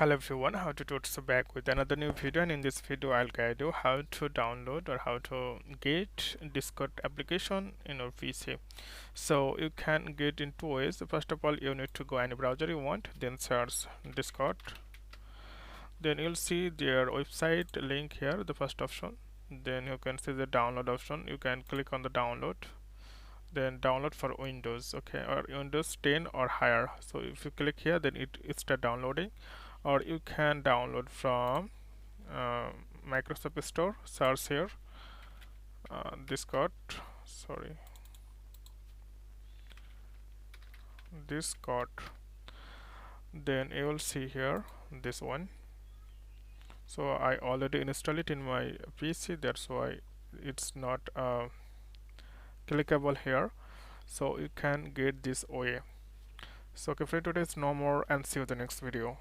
Hello everyone, how to Tuts back with another new video, and in this video I'll guide you how to download or how to get Discord application in your PC. So you can get in two ways. First of all, you need to go any browser you want, then search Discord. Then you'll see their website link here, the first option. Then you can see the download option. You can click on the download. Then download for Windows, okay, or Windows 10 or higher. So if you click here, then it start downloading. Or you can download from uh, Microsoft Store. Search here Discord, sorry, Discord. Then you will see here this one. So I already installed it in my PC, that's why it's not clickable here. So you can get this way. So okay, for today it's no more, and see you in the next video.